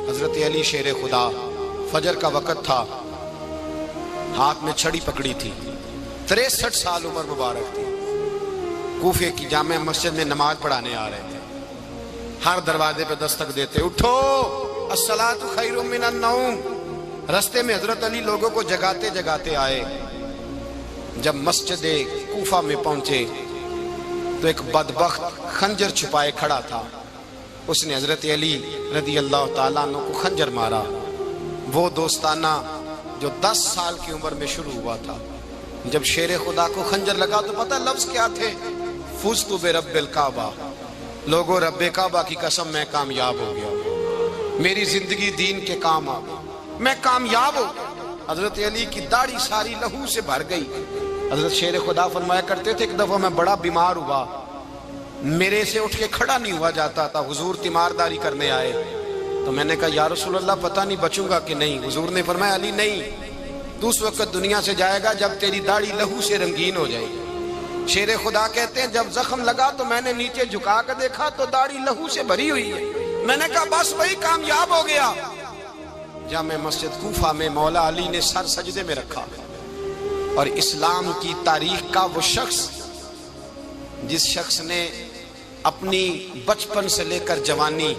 حضرت علی شیر خدا، فجر کا وقت تھا، ہاتھ میں چھڑی پکڑی تھی، 63 سال عمر مبارک تھی، کوفے کی جامع مسجد میں نماز پڑھانے آ رہے تھے۔ ہر دروازے پہ دستک دیتے، اٹھو الصلاۃ خیر من النوم۔ رستے میں حضرت علی لوگوں کو جگاتے جگاتے آئے۔ جب مسجد کوفہ میں پہنچے تو ایک بدبخت خنجر چھپائے کھڑا تھا، اس نے حضرت علی رضی اللہ تعالیٰ عنہ کو خنجر مارا۔ وہ دوستانہ جو 10 سال کی عمر میں شروع ہوا تھا، جب شیر خدا کو خنجر لگا تو پتہ لفظ کیا تھے؟ فزت برب الکعبہ، لوگوں رب کعبہ کی قسم میں کامیاب ہو گیا، میری زندگی دین کے کام آ گئی، میں کامیاب ہو گیا۔ حضرت علی کی داڑھی ساری لہو سے بھر گئی۔ حضرت شیر خدا فرمایا کرتے تھے، ایک دفعہ میں بڑا بیمار ہوا، میرے سے اٹھ کے کھڑا نہیں ہوا جاتا تھا، حضور تیمارداری کرنے آئے تو میں نے کہا یا رسول اللہ پتہ نہیں بچوں گا کہ نہیں۔ حضور نے فرمایا علی نہیں، تو اس وقت دنیا سے جائے گا جب تیری داڑھی لہو سے رنگین ہو جائے گی۔ شیر خدا کہتے ہیں جب زخم لگا تو میں نے نیچے جھکا کر دیکھا تو داڑھی لہو سے بھری ہوئی ہے، میں نے کہا بس وہی کامیاب ہو گیا۔ جامع مسجد کوفہ میں مولا علی نے سر سجدے میں رکھا، اور اسلام کی تاریخ کا وہ شخص جس شخص نے اپنی بچپن سے لے کر جوانی،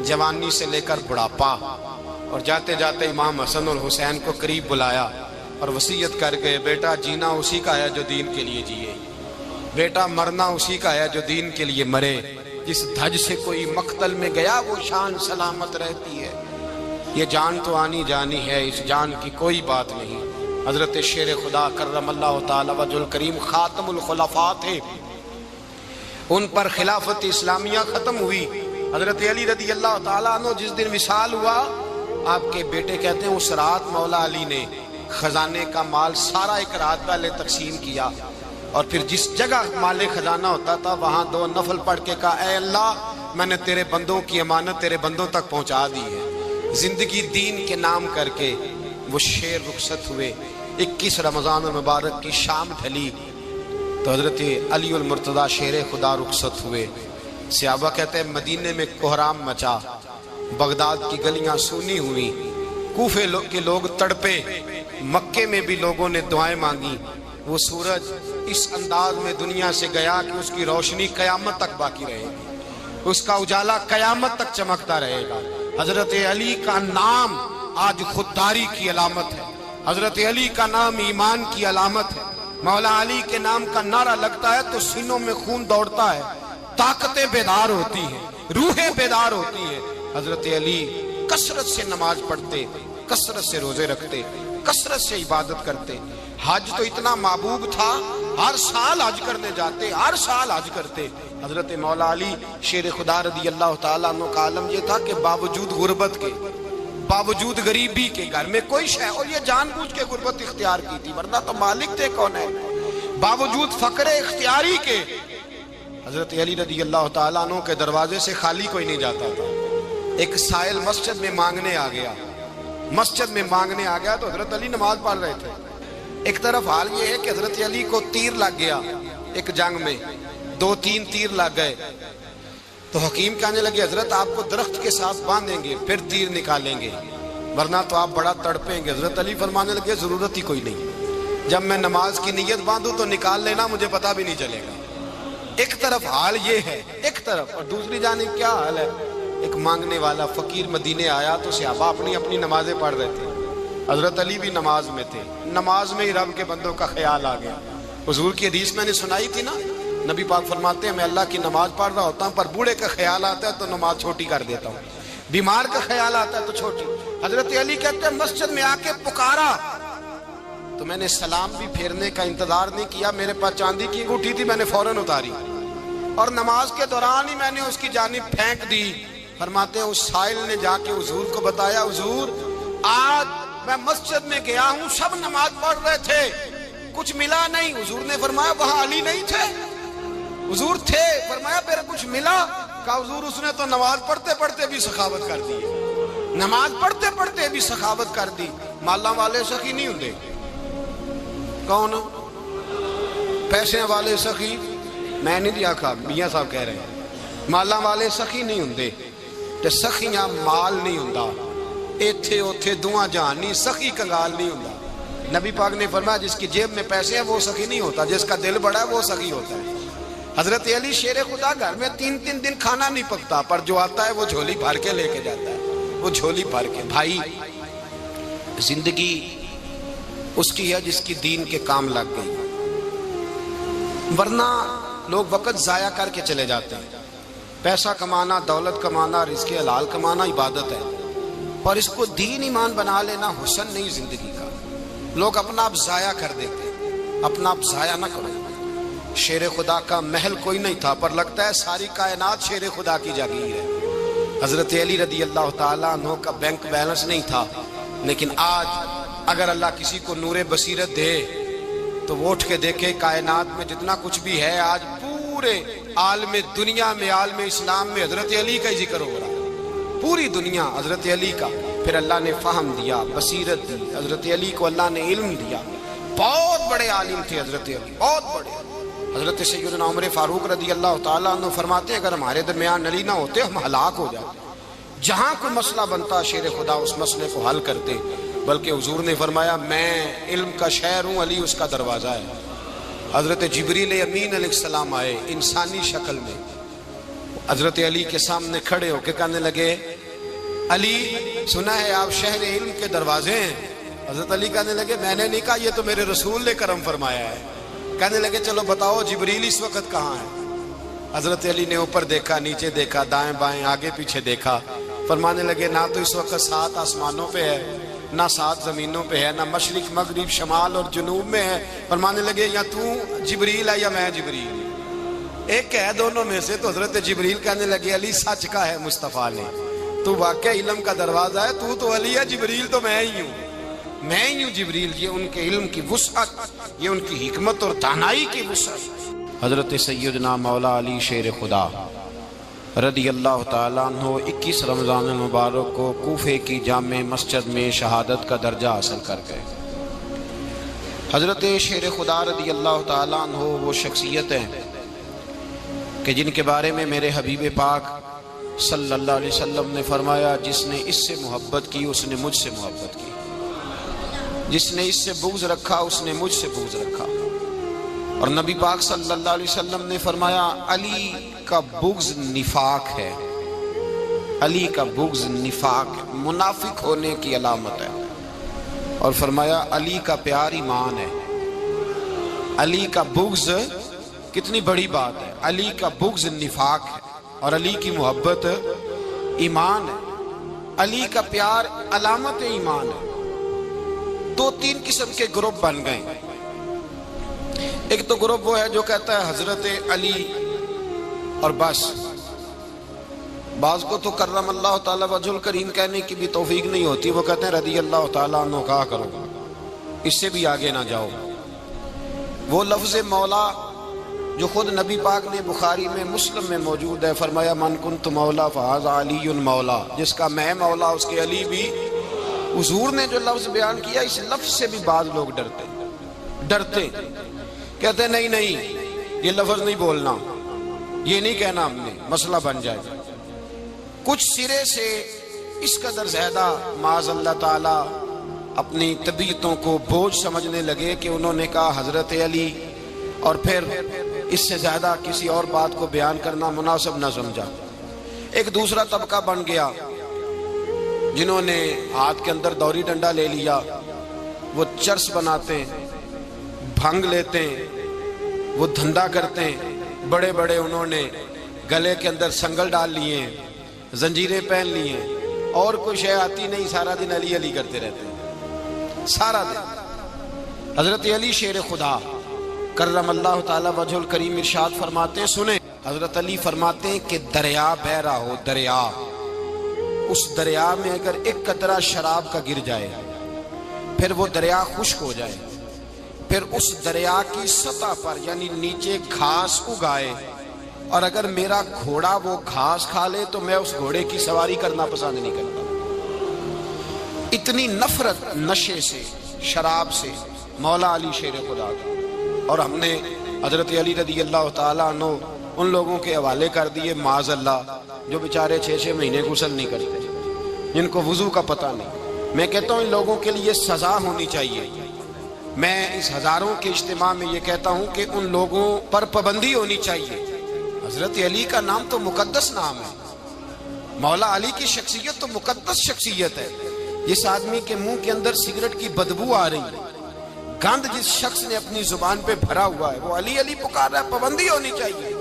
جوانی سے لے کر بڑھاپا، اور جاتے جاتے امام حسن اور حسین کو قریب بلایا اور وصیت کر گئے، بیٹا جینا اسی کا ہے جو دین کے لیے جیے، بیٹا مرنا اسی کا ہے جو دین کے لیے مرے، جس دھج سے کوئی مقتل میں گیا وہ شان سلامت رہتی ہے، یہ جان تو آنی جانی ہے، اس جان کی کوئی بات نہیں۔ حضرت شیر خدا کرم اللہ تعالی وجہ الکریم خاتم الخلفاء تھے، ان پر خلافت اسلامیہ ختم ہوئی۔ حضرت علی رضی اللہ تعالیٰ عنہ جس دن وصال ہوا، آپ کے بیٹے کہتے ہیں اس رات مولا علی نے خزانے کا مال سارا ایک رات پہلے تقسیم کیا، اور پھر جس جگہ مال خزانہ ہوتا تھا وہاں 2 نفل پڑھ کے کہا اے اللہ میں نے تیرے بندوں کی امانت تیرے بندوں تک پہنچا دی ہے۔ زندگی دین کے نام کر کے وہ شیر رخصت ہوئے۔ 21 رمضان المبارک کی شام ڈھلی تو حضرت علی المرتضیٰ شیر خدا رخصت ہوئے۔ صحابہ کہتے ہیں مدینے میں کوہرام مچا، بغداد کی گلیاں سونی ہوئی، کوفے کے لوگ تڑپے، مکے میں بھی لوگوں نے دعائیں مانگی۔ وہ سورج اس انداز میں دنیا سے گیا کہ اس کی روشنی قیامت تک باقی رہے گی، اس کا اجالا قیامت تک چمکتا رہے گا۔ حضرت علی کا نام آج خودداری کی علامت ہے، حضرت علی کا نام ایمان کی علامت ہے۔ مولا علی کے نام کا نعرہ لگتا ہے تو سینوں میں خون دوڑتا ہے، طاقتیں بیدار ہوتی ہیں، روحیں بیدار ہوتی ہیں۔ حضرت علی کثرت سے نماز پڑھتے، کثرت سے روزے رکھتے، کثرت سے عبادت کرتے۔ حج تو اتنا محبوب تھا، ہر سال حج کرنے جاتے، ہر سال حج کرتے۔ حضرت مولا علی شیر خدا رضی اللہ تعالیٰ عنہ کا عالم یہ تھا کہ باوجود غربت کے، باوجود غریبی کے، گھر میں کوئی شے، اور یہ جان بوجھ کے غربت اختیار کی تھی ورنہ تو مالک تھے کون ہے، باوجود فقر اختیاری کے حضرت علی رضی اللہ تعالیٰ عنہ کے دروازے سے خالی کوئی نہیں جاتا تھا۔ ایک سائل مسجد میں مانگنے آ گیا، مسجد میں مانگنے آ گیا تو حضرت علی نماز پڑھ رہے تھے۔ ایک طرف حال یہ ہے کہ حضرت علی کو تیر لگ گیا ایک جنگ میں، 2-3 تیر لگ گئے تو حکیم کہنے لگے حضرت آپ کو درخت کے ساتھ باندھیں گے پھر تیر نکالیں گے ورنہ تو آپ بڑا تڑپیں گے۔ حضرت علی فرمانے لگے ضرورت ہی کوئی نہیں، جب میں نماز کی نیت باندھوں تو نکال لینا، مجھے پتہ بھی نہیں چلے گا۔ ایک طرف حال یہ ہے، ایک طرف، اور دوسری جانب کیا حال ہے؟ ایک مانگنے والا فقیر مدینے آیا تو صحابہ اپنی اپنی نمازیں پڑھ رہے تھے، حضرت علی بھی نماز میں تھے۔ نماز میں ہی رب کے بندوں کا خیال آ گیا۔ حضور کی حدیث میں نے سنائی تھی نا، نبی پاک فرماتے ہیں میں اللہ کی نماز پڑھ رہا ہوتا ہوں پر بوڑھے کا خیال آتا ہے تو نماز چھوٹی کر دیتا ہوں، بیمار کا خیال آتا ہے تو چھوٹی۔ حضرت علی کہتے ہیں مسجد میں آ کے پکارا تو میں نے سلام بھی پھیرنے کا انتظار نہیں کیا، میرے پاس چاندی کی انگوٹھی تھی، میں نے فوراً اتاری اور نماز کے دوران ہی میں نے اس کی جانب پھینک دی۔ فرماتے ہیں اس سائل نے جا کے حضور کو بتایا، حضور آج میں مسجد میں گیا ہوں، سب نماز پڑھ رہے تھے، کچھ ملا نہیں۔ حضور نے فرمایا وہاں علی نہیں تھے؟ حضور تھے۔ فرمایا پھر کچھ ملا؟ کہا حضور اس نے تو نماز پڑھتے پڑھتے بھی سخاوت کر دی، نماز پڑھتے پڑھتے بھی سخاوت کر دی۔ مالاں والے سخی نہیں ہوندے، کون پیسے والے سخی؟ میں نہیں دیا کھا، میاں صاحب کہہ رہے ہیں مالاں والے سخی نہیں ہوندے، تے سخیاں مال نہیں ہوندا، ایتھے اوتھے دعا جہان نہیں، سخی کنگال نہیں ہوندا۔ نبی پاک نے فرمایا جس کی جیب میں پیسے ہیں وہ سخی نہیں ہوتا، جس کا دل بڑا ہے وہ سخی ہوتا ہے۔ حضرت علی شیر خدا گھر میں 3 دن کھانا نہیں پکتا، پر جو آتا ہے وہ جھولی بھر کے لے کے جاتا ہے، وہ جھولی بھر کے۔ بھائی زندگی اس کی ہے جس کی دین کے کام لگ گئی، ورنہ لوگ وقت ضائع کر کے چلے جاتے ہیں۔ پیسہ کمانا، دولت کمانا، رزق حلال کمانا عبادت ہے، پر اس کو دین ایمان بنا لینا حسن نہیں زندگی کا۔ لوگ اپنا آپ ضائع کر دیتے، اپنا آپ ضائع نہ کرو۔ شیر خدا کا محل کوئی نہیں تھا، پر لگتا ہے ساری کائنات شیر خدا کی جاگیر ہے۔ حضرت علی رضی اللہ تعالیٰ عنہ کا بینک بیلنس نہیں تھا، لیکن آج اگر اللہ کسی کو نور بصیرت دے تو وہ اٹھ کے دیکھے کائنات میں جتنا کچھ بھی ہے، آج پورے عالم دنیا میں، عالم اسلام میں حضرت علی کا ہی ذکر ہو رہا ہے، پوری دنیا حضرت علی کا۔ پھر اللہ نے فہم دیا، بصیرت دی، حضرت علی کو اللہ نے علم دیا۔ بہت بڑے عالم تھے حضرت علی، بہت بڑے۔ حضرت سیدنا عمر فاروق رضی اللہ تعالیٰ عنہ فرماتے ہیں اگر ہمارے درمیان علی نہ ہوتے ہم ہلاک ہو جاتے، جہاں کوئی مسئلہ بنتا شیر خدا اس مسئلے کو حل کرتے۔ بلکہ حضور نے فرمایا میں علم کا شہر ہوں، علی اس کا دروازہ ہے۔ حضرت جبریل امین علیہ السلام آئے انسانی شکل میں، حضرت علی کے سامنے کھڑے ہو کے کہنے لگے علی سنا ہے آپ شہر علم کے دروازے ہیں۔ حضرت علی کہنے لگے میں نے نہیں کہا، یہ تو میرے رسول نے کرم فرمایا ہے۔ کہنے لگے چلو بتاؤ جبریل اس وقت کہاں ہے؟ حضرت علی نے اوپر دیکھا، نیچے دیکھا، دائیں بائیں آگے پیچھے دیکھا، فرمانے لگے نہ تو اس وقت 7 آسمانوں پہ ہے، نہ 7 زمینوں پہ ہے، نہ مشرق مغرب شمال اور جنوب میں ہے۔ فرمانے لگے یا تو جبریل ہے یا میں جبریل، ایک ہے دونوں میں سے۔ تو حضرت جبریل کہنے لگے علی سچ کا ہے مصطفیٰ نے، تو واقعہ علم کا دروازہ ہے، تو علی ہے، جبریل تو میں ہی ہوں، میں ہی ہوں جبریل۔ یہ ان کے علم کی وسعت، یہ ان کی حکمت اور دانائی کی وسعت۔ حضرت سیدنا مولا علی شیر خدا رضی اللہ تعالیٰ عنہ 21 رمضان المبارک کو کوفے کی جامع مسجد میں شہادت کا درجہ حاصل کر گئے۔ حضرت شیر خدا رضی اللہ تعالیٰ عنہ وہ شخصیت ہیں کہ جن کے بارے میں میرے حبیب پاک صلی اللہ علیہ وسلم نے فرمایا جس نے اس سے محبت کی اس نے مجھ سے محبت کی، جس نے اس سے بغض رکھا اس نے مجھ سے بغض رکھا۔ اور نبی پاک صلی اللہ علیہ وسلم نے فرمایا علی کا بغض نفاق ہے، علی کا بغض نفاق منافق ہونے کی علامت ہے۔ اور فرمایا علی کا پیار ایمان ہے، علی کا بغض کتنی بڑی بات ہے، علی کا بغض نفاق ہے اور علی کی محبت ایمان ہے، علی کا پیار علامت ایمان ہے۔ 2-3 قسم کے گروپ بن گئے۔ ایک تو گروپ وہ ہے جو کہتا ہے حضرت علی اور بس، بعض کو تو کرم اللہ تعالیٰ وجہ الکریم کہنے کی بھی توفیق نہیں ہوتی، وہ کہتے ہیں رضی اللہ تعالیٰ عنہ کہا کرو، اس سے بھی آگے نہ جاؤ۔ وہ لفظ مولا جو خود نبی پاک نے بخاری میں مسلم میں موجود ہے، فرمایا من کنت مولا فہذا علی مولا، جس کا میں مولا اس کے علی بھی۔ حضور نے جو لفظ بیان کیا اس لفظ سے بھی بعض لوگ ڈرتے کہتے نہیں نہیں یہ لفظ نہیں بولنا، یہ نہیں کہنا ہم نے، مسئلہ بن جائے۔ کچھ سرے سے اس قدر زیادہ معاذ اللہ تعالی اپنی طبیعتوں کو بوجھ سمجھنے لگے کہ انہوں نے کہا حضرت علی، اور پھر اس سے زیادہ کسی اور بات کو بیان کرنا مناسب نہ سمجھا۔ ایک دوسرا طبقہ بن گیا جنہوں نے ہاتھ کے اندر دوری ڈنڈا لے لیا، وہ چرس بناتے ہیں، بھنگ لیتے ہیں، وہ دھندا کرتے ہیں، بڑے بڑے انہوں نے گلے کے اندر سنگل ڈال لیے ہیں، زنجیریں پہن لی ہیں، اور کوئی شے آتی نہیں، سارا دن علی علی کرتے رہتے ہیں سارا دن۔ حضرت علی شیر خدا کرم اللہ تعالی وجہ الکریم ارشاد فرماتے ہیں، سنیں حضرت علی فرماتے ہیں کہ دریا بہ رہا ہو، دریا، اس دریا میں اگر ایک قطرہ شراب کا گر جائے پھر وہ دریا خشک ہو جائے، پھر اس دریا کی سطح پر یعنی نیچے گھاس اگائے، اور اگر میرا گھوڑا وہ گھاس کھا لے تو میں اس گھوڑے کی سواری کرنا پسند نہیں کرتا۔ اتنی نفرت نشے سے، شراب سے مولا علی شیر خدا کا۔ اور ہم نے حضرت علی رضی اللہ تعالیٰ عنہ ان لوگوں کے حوالے کر دیے معاذ اللہ جو بیچارے 6 مہینے غسل نہیں کرتے، جن کو وضو کا پتہ نہیں. میں کہتا ہوں ان لوگوں کے لیے سزا ہونی چاہیے. میں اس ہزاروں کے اجتماع میں یہ کہتا ہوں کہ ان لوگوں پر پابندی ہونی چاہیے. حضرت علی کا نام تو مقدس نام ہے، مولا علی کی شخصیت تو مقدس شخصیت ہے. جس آدمی کے منہ کے اندر سگریٹ کی بدبو آ رہی ہے، گند جس شخص نے اپنی زبان پہ بھرا ہوا ہے، وہ علی علی پکار رہا ہے. پابندی ہونی چاہیے.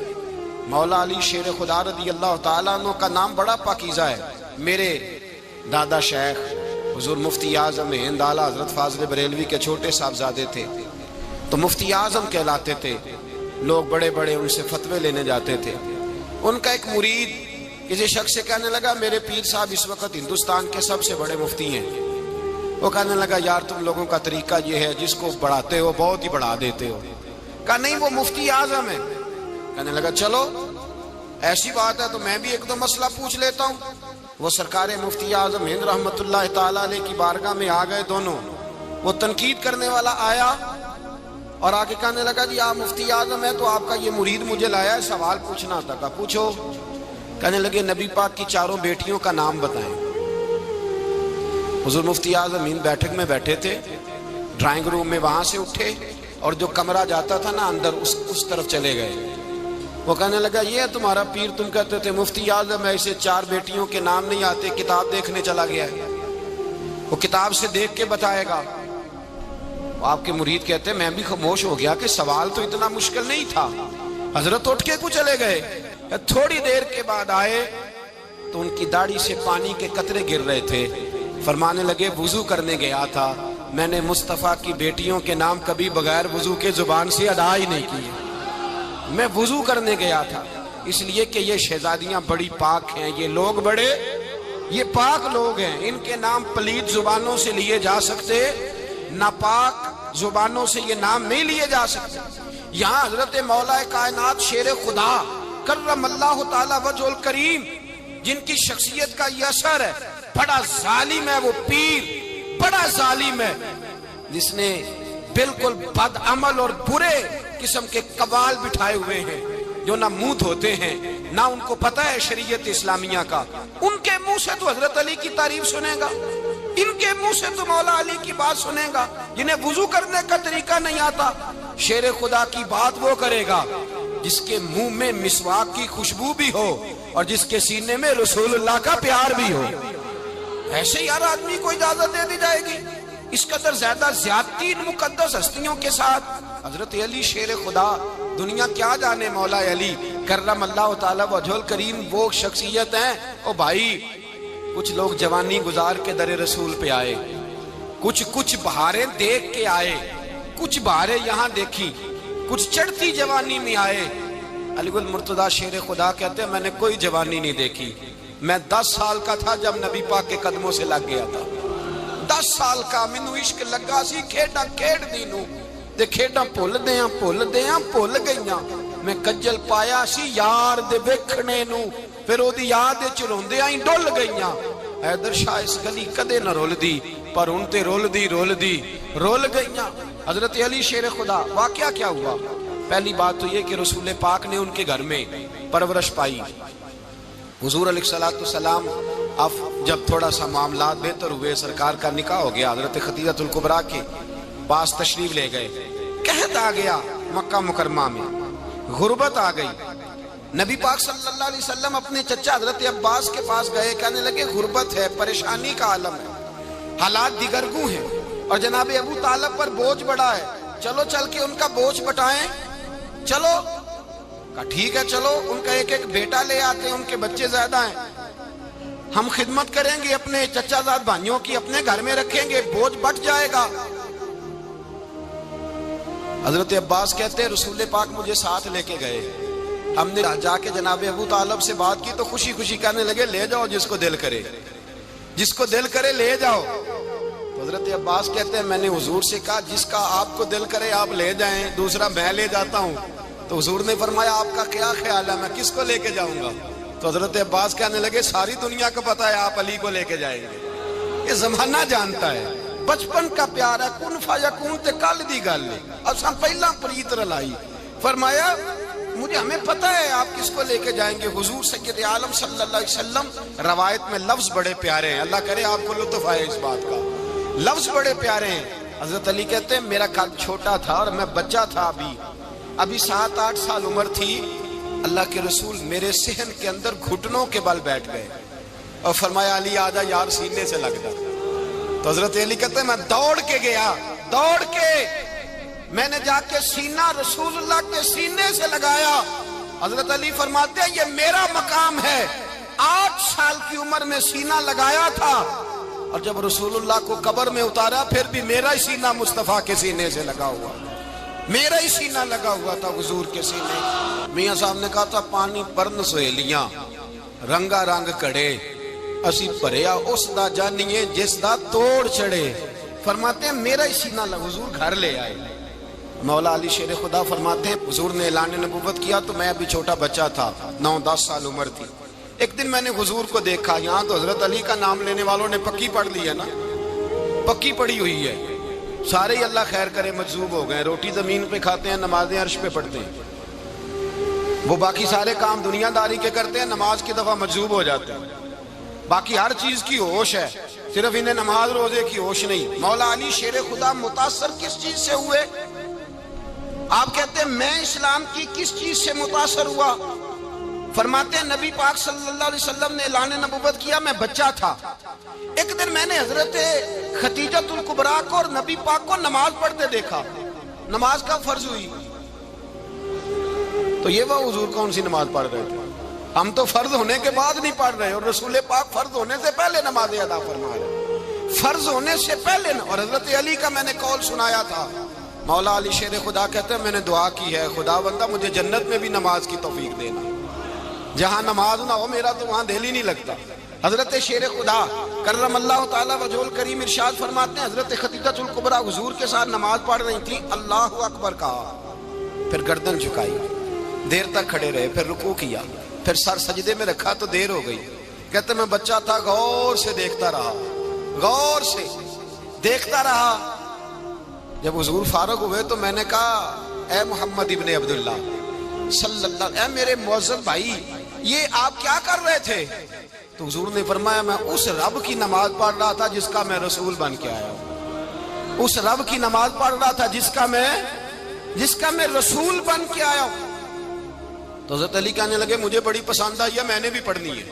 مولا علی شیر خدا رضی اللہ تعالیٰ عنہ کا نام بڑا پاکیزہ ہے. میرے دادا شیخ حضور مفتی اعظم ہند اعلیٰ حضرت فاضل بریلوی کے چھوٹے صاحبزادے تھے، تو مفتی اعظم کہلاتے تھے. لوگ بڑے بڑے ان سے فتوے لینے جاتے تھے. ان کا ایک مرید کسی شخص سے کہنے لگا میرے پیر صاحب اس وقت ہندوستان کے سب سے بڑے مفتی ہیں. وہ کہنے لگا یار تم لوگوں کا طریقہ یہ ہے، جس کو بڑھاتے ہو بہت ہی بڑھا دیتے ہو. کہا نہیں وہ مفتی اعظم ہے. کہنے لگا چلو ایسی بات ہے تو میں بھی ایک دو مسئلہ پوچھ لیتا ہوں. وہ سرکار مفتی اعظم ہند رحمت اللہ تعالیٰ علیہ کی بارگاہ میں آ گئے دونوں. وہ تنقید کرنے والا آیا اور آگے کہنے لگا جی آپ مفتی اعظم ہے تو آپ کا یہ مرید مجھے لایا ہے، سوال پوچھنا تھا. کہا پوچھو. کہنے لگے نبی پاک کی 4 بیٹیوں کا نام بتائیں. حضور مفتی اعظم ہند بیٹھک میں بیٹھے تھے، ڈرائنگ روم میں وہاں سے اٹھے اور جو کمرہ جاتا تھا نا اندر اس طرف چلے گئے. وہ کہنے لگا یہ ہے تمہارا پیر، تم کہتے تھے مفتی اعظم ہے، اسے 4 بیٹیوں کے نام نہیں آتے، کتاب دیکھنے چلا گیا ہے، وہ کتاب سے دیکھ کے بتائے گا. آپ کے مرید کہتے ہیں میں بھی خاموش ہو گیا کہ سوال تو اتنا مشکل نہیں تھا. حضرت اٹھ کے کو چلے گئے. تھوڑی دیر کے بعد آئے تو ان کی داڑھی سے پانی کے قطرے گر رہے تھے. فرمانے لگے وضو کرنے گیا تھا، میں نے مصطفیٰ کی بیٹیوں کے نام کبھی بغیر وضو کے زبان سے ادا ہی نہیں کیے. میں وضو کرنے گیا تھا اس لیے کہ یہ شہزادیاں بڑی پاک ہیں، یہ لوگ بڑے یہ پاک لوگ ہیں، ان کے نام پلید زبانوں سے لیے جا سکتے، ناپاک زبانوں سے یہ نام نہیں لیے جا سکتے. یہاں حضرت مولا کائنات شیر خدا کرم اللہ تعالی وجہ الکریم جن کی شخصیت کا یہ اثر ہے، بڑا ظالم ہے وہ پیر، بڑا ظالم ہے جس نے بالکل بد عمل اور برے قسم کے قوال بٹھائے ہوئے ہیں، جو نہ منہ دھوتے ہیں نہ ان کو پتہ ہے شریعت اسلامیہ کا. ان کے منہ سے تو حضرت علی کی تعریف سنے گا، ان کے منہ سے تو مولا علی کی بات سنے گا. جنہیں وضو کرنے کا طریقہ نہیں آتا، شیر خدا کی بات وہ کرے گا جس کے منہ میں مسواک کی خوشبو بھی ہو اور جس کے سینے میں رسول اللہ کا پیار بھی ہو. ایسے یار آدمی کو اجازت دے دی جائے گی؟ اس قدر زیادہ زیادتی ان مقدس ہستیوں کے ساتھ. حضرت علی شیر خدا، دنیا کیا جانے مولا علی کرم اللہ تعالی وجہ الکریم وہ شخصیت ہیں. او بھائی کچھ لوگ جوانی گزار کے در رسول پہ آئے، کچھ بہاریں دیکھ کے آئے، کچھ بہاریں یہاں دیکھی، کچھ چڑھتی جوانی میں آئے. علی گل مرتضیٰ شیر خدا کہتے ہیں میں نے کوئی جوانی نہیں دیکھی. میں 10 سال کا تھا جب نبی پاک کے قدموں سے لگ گیا تھا. 10 سال کا مینوں عشق لگا سی، کھیڈا کھیڈ دینوں تے کھیڈا بھول گئیاں. میں کجل پایا سی یار دے ویکھنے نو، پھر او دی یاد وچ روندیاں ہی ڈل گئیاں. حیدر شاہ اس گلی کدے نہ رول دی، پر ہن تے رول دی رول گئیاں. حضرت علی شیر خدا، واقعہ کیا ہوا؟ پہلی بات تو یہ کہ رسول پاک نے ان کے گھر میں پرورش پائی. حضور علیہ السلام اب جب تھوڑا سا معاملات بہتر ہوئے، سرکار کا نکاح ہو گیا، حضرت خدیجہ الکبریٰ کے پاس تشریف لے گئے. قحط آ گیا مکہ مکرمہ میں، غربت آ گئی. نبی پاک صلی اللہ علیہ وسلم اپنے چچا حضرت عباس کے پاس گئے، کہنے لگے غربت ہے، پریشانی کا عالم ہے، حالات دیگرگوں ہیں اور جناب ابو طالب پر بوجھ بڑا ہے، چلو چل کے ان کا بوجھ بٹائیں. چلو کہا ٹھیک ہے چلو، ان کا ایک بیٹا لے آتے ہیں، ان کے بچے زیادہ ہیں، ہم خدمت کریں گے اپنے چچا زاد بھائیوں کی، اپنے گھر میں رکھیں گے، بوجھ بٹ جائے گا. حضرت عباس کہتے ہیں رسول پاک مجھے ساتھ لے کے گئے. ہم نے جا کے جناب ابو طالب سے بات کی تو خوشی خوشی کہنے لگے لے جاؤ جس کو دل کرے، جس کو دل کرے لے جاؤ. تو حضرت عباس کہتے ہیں میں نے حضور سے کہا جس کا آپ کو دل کرے آپ لے جائیں، دوسرا میں لے جاتا ہوں. تو حضور نے فرمایا آپ کا کیا خیال ہے، میں کس کو لے کے جاؤں گا؟ تو حضرت عباس کہنے لگے ساری دنیا کو پتا ہے آپ علی کو لے کے جائیں گے، یہ زمانہ جانتا ہے، بچپن کا پیار ہے، کن فیکون تے کل دی گل ہے، اساں پہلا پریت رلائی. فرمایا ہمیں پتہ ہے آپ کس کو لے کے جائیں گے. حضور سید عالم صلی اللہ علیہ وسلم. روایت میں لفظ بڑے پیارے ہیں, اللہ کرے آپ کو لطف آئے اس بات کا. لفظ بڑے پیارے ہیں. حضرت علی کہتے ہیں میرا قد چھوٹا تھا اور میں بچہ تھا, ابھی 7-8 سال عمر تھی. اللہ کے رسول میرے صحن کے اندر گھٹنوں کے بل بیٹھ گئے اور فرمایا علی آجا یار سینے سے لگ جا. تو حضرت علی کہتے ہیں میں دوڑ کے گیا, دوڑ کے میں نے جا کے سینہ رسول اللہ کے سینے سے لگایا. حضرت علی فرماتے ہیں یہ میرا مقام ہے. 8 سال کی عمر میں سینہ لگایا تھا اور جب رسول اللہ کو قبر میں اتارا پھر بھی میرا ہی سینہ مصطفیٰ کے سینے سے لگا ہوا, میرا ہی سینہ لگا ہوا تھا حضور کے سینے. میاں صاحب نے کہا تھا پانی پرن سہیلیاں رنگا رنگ کڑے اسی بھریا اس دا جانیے جس دا توڑ چڑھے. فرماتے ہیں میرا ہی سینہ لگا. حضور گھر لے آئے. مولا علی شیر خدا فرماتے ہیں حضور نے اعلان نبوت کیا تو میں ابھی چھوٹا بچہ تھا, 9-10 سال عمر تھی. ایک دن میں نے حضور کو دیکھا. یہاں تو حضرت علی کا نام لینے والوں نے پکی پڑھ لی ہے نا, پکی پڑھی ہوئی ہے. سارے ہی اللہ خیر کرے مجذوب ہو گئے. روٹی زمین پہ کھاتے ہیں, نمازیں عرش پہ پڑھتے ہیں. وہ باقی سارے کام دنیا داری کے کرتے ہیں, نماز کی دفعہ مجذوب ہو جاتے ہیں. باقی ہر چیز کی ہوش ہے, صرف انہیں نماز روزے کی ہوش نہیں. مولا علی شیر خدا متاثر کس چیز سے ہوئے؟ آپ کہتے ہیں میں اسلام کی کس چیز سے متاثر ہوا؟ فرماتے ہیں نبی پاک صلی اللہ علیہ وسلم نے اعلان نبوت کیا, میں بچہ تھا. ایک دن میں نے حضرت خدیجۃ الکبریٰ کو اور نبی پاک کو نماز پڑھتے دیکھا. نماز کا فرض ہوئی تو یہ وہ حضور کون سی نماز پڑھ رہے تھے؟ ہم تو فرض ہونے کے بعد نہیں پڑھ رہے, اور رسول پاک فرض ہونے سے پہلے نمازیں ادا فرما رہے, فرض ہونے سے پہلے. اور حضرت علی کا میں نے قول سنایا تھا. مولا علی شیر خدا کہتے ہیں میں نے دعا کی ہے خدا بندہ مجھے جنت میں بھی نماز کی توفیق دینا, جہاں نماز نہ ہو میرا تو وہاں دل ہی نہیں لگتا. حضرت شیر خدا کرم اللہ تعالیٰ وجہ الکریم ارشاد فرماتے ہیں حضرت خدیجۃ الکبریٰ حضور کے ساتھ نماز پڑھ رہی تھی. اللہ اکبر کہا, پھر گردن جھکائی, دیر تک کھڑے رہے, پھر رکوع کیا, پھر سر سجدے میں رکھا تو دیر ہو گئی. کہتے میں بچہ تھا, غور سے دیکھتا رہا, غور سے دیکھتا رہا. جب حضور فارغ ہوئے تو میں نے کہا اے محمد ابن عبداللہ صلی اللہ, اے میرے معزز بھائی یہ آپ کیا کر رہے تھے؟ تو حضور نے فرمایا میں اس رب کی نماز پڑھ رہا تھا جس کا میں رسول بن کے آیا ہوں, اس رب کی نماز پڑھ رہا تھا جس کا میں رسول بن کے آیا ہوں. تو حضرت علی کہنے لگے مجھے بڑی پسند آئی ہے, میں نے بھی پڑھنی ہے.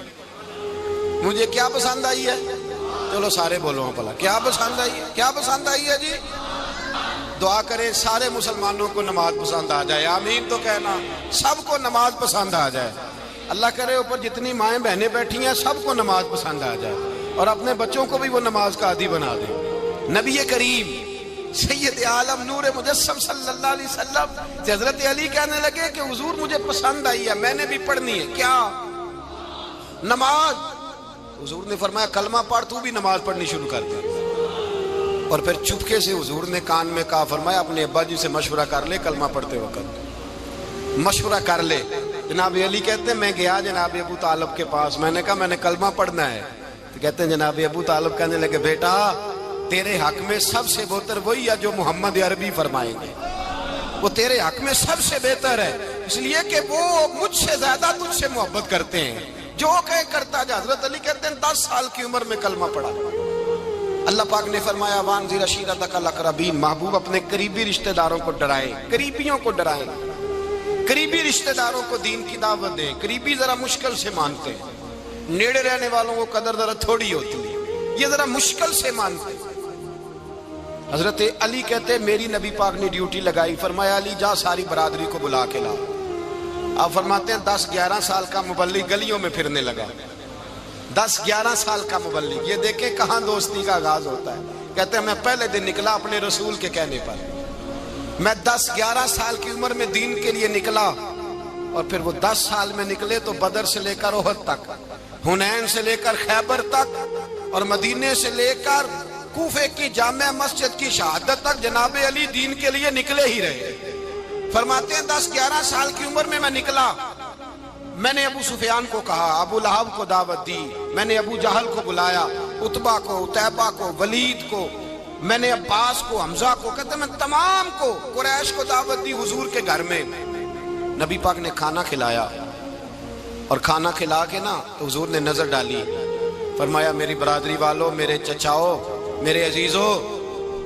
مجھے کیا پسند آئی ہے؟ چلو سارے بولو پلا کیا پسند آئی ہے؟ کیا پسند آئی ہے جی؟ دعا کرے سارے مسلمانوں کو نماز پسند آ جائے, آمین تو کہنا. سب کو نماز پسند آ جائے. اللہ کرے اوپر جتنی مائیں بہنیں بیٹھی ہیں سب کو نماز پسند آ جائے, اور اپنے بچوں کو بھی وہ نماز کا عادی بنا دے. نبی کریم سید عالم نور مجسم صلی اللہ علیہ وسلم سے حضرت علی کہنے لگے کہ حضور مجھے پسند آئی ہے, میں نے بھی پڑھنی ہے. کیا؟ نماز. حضور نے فرمایا کلمہ پڑھ, تو بھی نماز پڑھنی شروع کر دے. اور پھر چپکے سے حضور نے کان میں کہا, فرمایا اپنے ابا جی سے مشورہ کر لے, کلمہ پڑھتے وقت مشورہ کر لے. جناب علی کہتے ہیں میں گیا جناب ابو طالب کے پاس, میں نے کہا میں نے کلمہ پڑھنا ہے. تو کہتے ہیں جناب ابو طالب کہنے لگے بیٹا تیرے حق میں سب سے بہتر وہی ہے جو محمد عربی فرمائیں گے, وہ تیرے حق میں سب سے بہتر ہے, اس لیے کہ وہ مجھ سے زیادہ تجھ سے محبت کرتے ہیں, جو کہیں کرتا جا. حضرت علی کہتے ہیں 10 سال کی عمر میں کلمہ پڑھا. اللہ پاک نے فرمایا وانذر عشیرتک الاقربین, محبوب اپنے قریبی رشتہ داروں کو ڈرائیں, قریبیوں کو ڈرائیں, قریبی رشتہ داروں کو دین کی دعوت دیں. قریبی ذرا مشکل سے مانتے ہیں, نیڑے رہنے والوں کو قدر ذرا تھوڑی ہوتی ہے, یہ ذرا مشکل سے مانتے ہیں. حضرت علی کہتے میری نبی پاک نے ڈیوٹی لگائی, فرمایا علی جا ساری برادری کو بلا کے لا. آپ فرماتے ہیں 10-11 سال کا مبلغ گلیوں میں پھرنے لگا, 10-11 سال کا مبلغ. یہ دیکھیں کہاں دوستی کا آغاز ہوتا ہے. کہتے ہیں میں پہلے دن نکلا اپنے رسول کے کہنے پر, میں 10-11 سال کی عمر میں دین کے لیے نکلا, اور پھر وہ 10 سال میں نکلے تو بدر سے لے کر احد تک, حنین سے لے کر خیبر تک, اور مدینے سے لے کر کوفے کی جامع مسجد کی شہادت تک جناب علی دین کے لیے نکلے ہی رہے. فرماتے ہیں 10-11 سال کی عمر میں نکلا. میں نے ابو سفیان کو کہا, ابو لہب کو دعوت دی, میں نے ابو جہل کو بلایا, عتبہ کو, عتیبہ کو, ولید کو, میں نے عباس کو, حمزہ کو, کہتے میں تمام کو قریش کو دعوت دی حضور کے گھر میں. نبی پاک نے کھانا کھلایا، اور کھانا کھلا کے نا تو حضور نے نظر ڈالی، فرمایا میری برادری والوں، میرے چچاؤ، میرے عزیزو،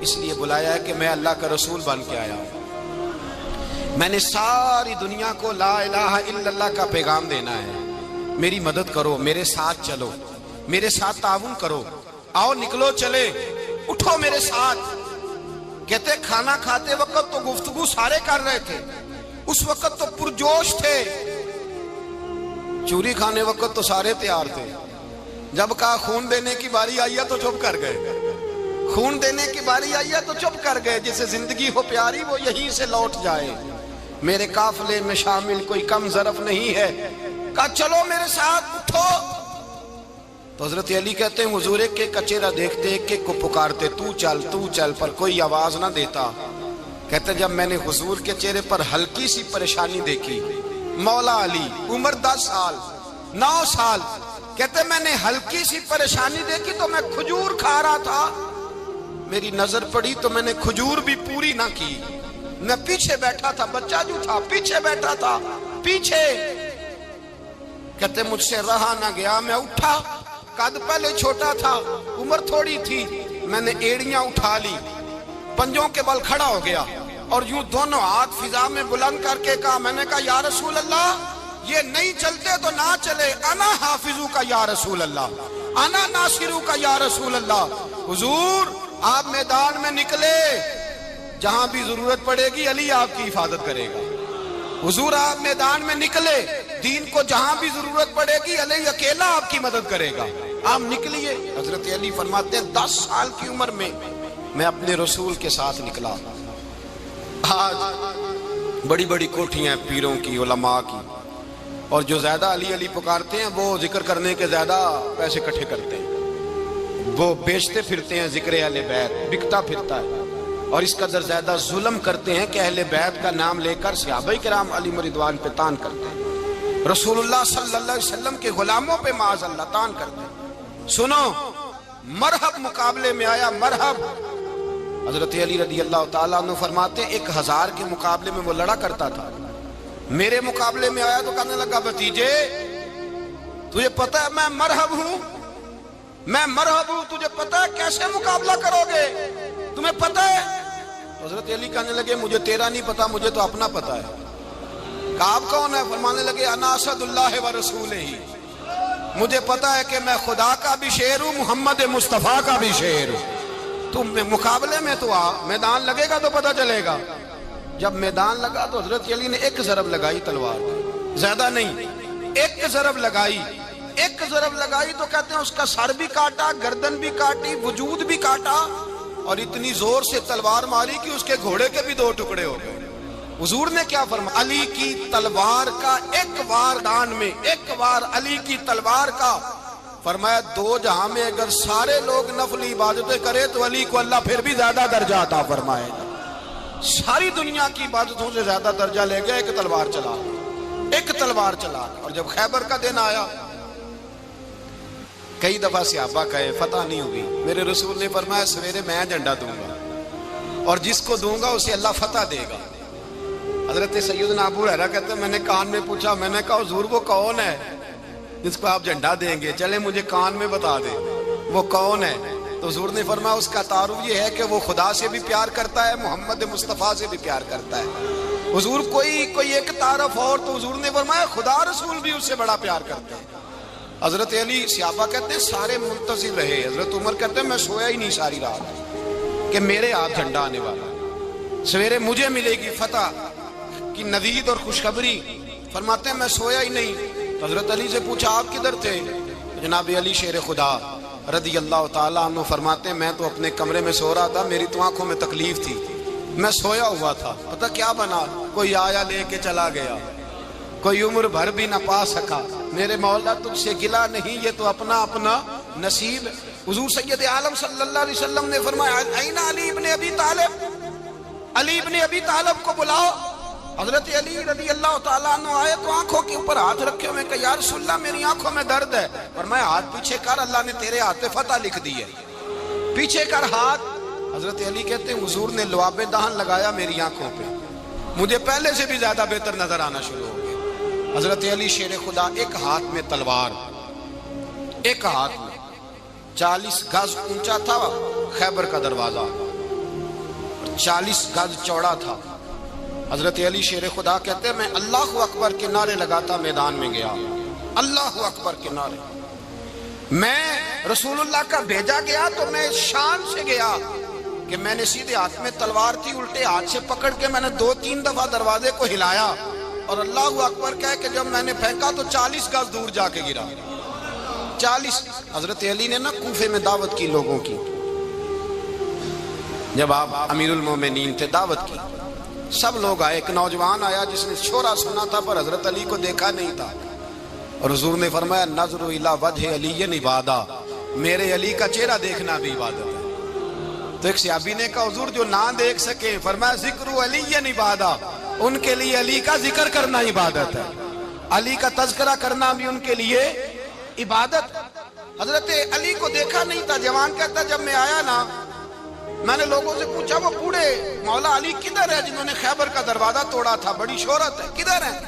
اس لیے بلایا ہے کہ میں اللہ کا رسول بن کے آیا ہوں، میں نے ساری دنیا کو لا الہ الا اللہ کا پیغام دینا ہے، میری مدد کرو، میرے ساتھ چلو، میرے ساتھ تعاون کرو، آؤ نکلو چلے، اٹھو میرے ساتھ۔ کہتے کھانا کھاتے وقت تو گفتگو سارے کر رہے تھے، اس وقت تو پرجوش تھے، چوری کھانے وقت تو سارے تیار تھے، جب کہا خون دینے کی باری آئی ہے تو چپ کر گئے، خون دینے کی باری آئی ہے تو چپ کر گئے، جسے زندگی ہو پیاری وہ یہیں سے لوٹ جائے، میرے قافلے میں شامل کوئی کم ظرف نہیں ہے، کہا چلو میرے ساتھ اٹھو۔ تو حضرت علی کہتے ہیں حضور ایک ایک کا چہرہ دیکھتے، ایک ایک کو پکارتے، تو چل، پر کوئی آواز نہ دیتا۔ کہتے جب میں نے حضور کے چہرے پر ہلکی سی پریشانی دیکھی، مولا علی عمر 10 سال 9 سال، کہتے میں نے ہلکی سی پریشانی دیکھی تو میں کھجور کھا رہا تھا، میری نظر پڑی تو میں نے کھجور بھی پوری نہ کی، میں پیچھے بیٹھا تھا، بچہ جو تھا پیچھے بیٹھا تھا، پیچھے۔ کہتے مجھ سے رہا نہ گیا، میں اٹھا، قد پہلے چھوٹا تھا، عمر تھوڑی تھی، میں نے ایڑیاں اٹھا لی، پنجوں کے بل کھڑا ہو گیا، اور یوں دونوں ہاتھ فضا میں بلند کر کے کہا، میں نے کہا یا رسول اللہ یہ نہیں چلتے تو نہ چلے، انا حافظو کا یا رسول اللہ، انا ناصرو کا یا رسول اللہ۔ حضور آپ میدان میں نکلے، جہاں بھی ضرورت پڑے گی علی آپ کی حفاظت کرے گا، حضور آپ میدان میں نکلے، دین کو جہاں بھی ضرورت پڑے گی علی اکیلا آپ کی مدد کرے گا، آپ نکلیے۔ حضرت علی فرماتے ہیں 10 سال کی عمر میں میں اپنے رسول کے ساتھ نکلا۔ آج بڑی بڑی کوٹھیاں پیروں کی، علماء کی، اور جو زیادہ علی علی پکارتے ہیں وہ ذکر کرنے کے زیادہ پیسے اکٹھے کرتے ہیں، وہ بیچتے پھرتے ہیں ذکر اہل بیت، بکتا پھرتا ہے، اور اس قدر زیادہ ظلم کرتے ہیں کہ اہل بیت کا نام لے کر صحابہ کرام علی رضوان پہ تان کرتے ہیں، رسول اللہ صلی اللہ علیہ وسلم کے غلاموں پہ معاذ اللہ تان کرتے ہیں۔ سنو، مرحب مقابلے میں آیا، مرحب۔ حضرت علی رضی اللہ تعالیٰ عنہ فرماتے ہیں 1000 کے مقابلے میں وہ لڑا کرتا تھا، میرے مقابلے میں آیا تو کہنے لگا بھتیجے تجھے پتہ ہے میں مرحب ہوں، میں مرحب ہوں، تجھے پتہ ہے کیسے مقابلہ کرو گے، تمہیں پتہ ہے؟ حضرت علی کہنے لگے مجھے تیرا نہیں پتا، مجھے تو اپنا پتا ہے۔ کہا آپ کون ہے؟ فرمانے لگے انا اسد اللہ و رسولہ، مجھے پتا ہے کہ میں خدا کا بھی شیر ہوں، محمد مصطفیٰ کا بھی شیر ہوں، تم مقابلے میں تو آ، میدان لگے گا تو پتہ چلے گا۔ جب میدان لگا تو حضرت علی نے ایک ضرب لگائی تلوار کی، زیادہ نہیں، ایک ضرب لگائی، ایک ضرب لگائی تو کہتے ہیں اس کا سر بھی کاٹا، گردن بھی کاٹی، وجود بھی کاٹا، اور اتنی زور سے تلوار ماری کہ اس کے گھوڑے کے بھی 2 ٹکڑے ہو گئے۔ حضور نے کیا فرمایا؟ علی کی تلوار کا ایک وار دان میں، ایک وار علی کی تلوار کا، فرمایا 2 جہاں میں اگر سارے لوگ نفلی عبادتیں کرے تو علی کو اللہ پھر بھی زیادہ درجہ عطا فرمائے گا، ساری دنیا کی عبادتوں سے زیادہ درجہ لے گیا ایک تلوار چلا، ایک تلوار چلا۔ اور جب خیبر کا دن آیا، کئی دفعہ صحابہ کہے فتح نہیں ہوگی، میرے رسول نے فرمایا سویرے میں جھنڈا دوں گا، اور جس کو دوں گا اسے اللہ فتح دے گا۔ حضرت سیدنا ابو ہریرہ کہتے ہیں میں نے کان میں پوچھا، میں نے کہا حضور وہ کون ہے جس کو آپ جھنڈا دیں گے؟ چلے مجھے کان میں بتا دیں وہ کون ہے۔ تو حضور نے فرمایا اس کا تعارف یہ ہے کہ وہ خدا سے بھی پیار کرتا ہے، محمد مصطفیٰ سے بھی پیار کرتا ہے۔ حضور کوئی ایک تعارف اور، تو حضور نے فرمایا خدا رسول بھی اس سے بڑا پیار کرتا ہے۔ حضرت علی صحابہ کہتے ہیں سارے منتظر رہے، حضرت عمر کہتے ہیں میں سویا ہی نہیں ساری رات کہ میرے ہاتھ جھنڈا آنے والا، سویرے مجھے ملے گی فتح کی نوید اور خوشخبری۔ فرماتے ہیں میں سویا ہی نہیں۔ حضرت علی سے پوچھا آپ کدھر تھے؟ جناب علی شیر خدا رضی اللہ تعالیٰ عنہ فرماتے ہیں میں تو اپنے کمرے میں سو رہا تھا، میری تو آنکھوں میں تکلیف تھی، میں سویا ہوا تھا، پتہ کیا بنا، کوئی آیا لے کے چلا گیا، کوئی عمر بھر بھی نہ پا سکا، میرے مولا تجھ سے گلا نہیں، یہ تو اپنا اپنا نصیب ہے۔ حضور سید عالم صلی اللہ علیہ وسلم نے فرمایا این علی ابن ابی طالب، علی ابن ابی طالب کو بلاؤ۔ حضرت علی رضی اللہ تعالیٰ عنہ آئے تو آنکھوں کے اوپر ہاتھ رکھے ہوئے کہ یا رسول اللہ میری آنکھوں میں درد ہے، فرمایا ہاتھ پیچھے کر، اللہ نے تیرے ہاتھ پہ فتح لکھ دی ہے، پیچھے کر ہاتھ۔ حضرت علی کہتے ہیں حضور نے لعاب دہن لگایا میری آنکھوں پہ، مجھے پہلے سے بھی زیادہ بہتر نظر آنا شروع ہو گیا۔ حضرت علی شیر خدا، ایک ہاتھ میں تلوار، ایک ہاتھ میں 40 گز اونچا تھا خیبر کا دروازہ، 40 گز چوڑا تھا۔ حضرت علی شیر خدا کہتے ہیں میں اللہ اکبر کے نعرے لگاتا میدان میں گیا، اللہ اکبر کے نعرے۔ میں رسول اللہ کا بھیجا گیا تو میں شان سے گیا کہ میں نے سیدھے ہاتھ میں تلوار تھی، الٹے ہاتھ سے پکڑ کے میں نے 2-3 دفعہ دروازے کو ہلایا اور اللہ اکبر کہہ کہ جب میں نے پھینکا تو 40 گز دور جا کے گرا۔ 40۔ حضرت علی نے نا کوفے میں دعوت کی لوگوں کی، جب آپ امیر المومنین تھے، دعوت کی، سب لوگ آئے۔ ایک نوجوان آیا جس نے شورا سنا تھا پر حضرت علی کو دیکھا نہیں تھا، اور حضور نے فرمایا نظر الی وجہ علی عبادہ، میرے علی کا چہرہ دیکھنا بھی عبادت ہے۔ تو ایک صحابی نے کہا حضور جو نہ دیکھ سکے، فرمایا ذکر علی عبادہ، ان کے لیے علی کا ذکر کرنا عبادت ہے، علی کا تذکرہ کرنا بھی ان کے لیے عبادت۔ حضرت علی کو دیکھا نہیں تھا۔ جوان کہتا جب میں آیا نا، میں نے لوگوں سے پوچھا وہ بوڑھے مولا علی کدھر ہے جنہوں نے خیبر کا دروازہ توڑا تھا، بڑی شہرت ہے، کدھر ہے؟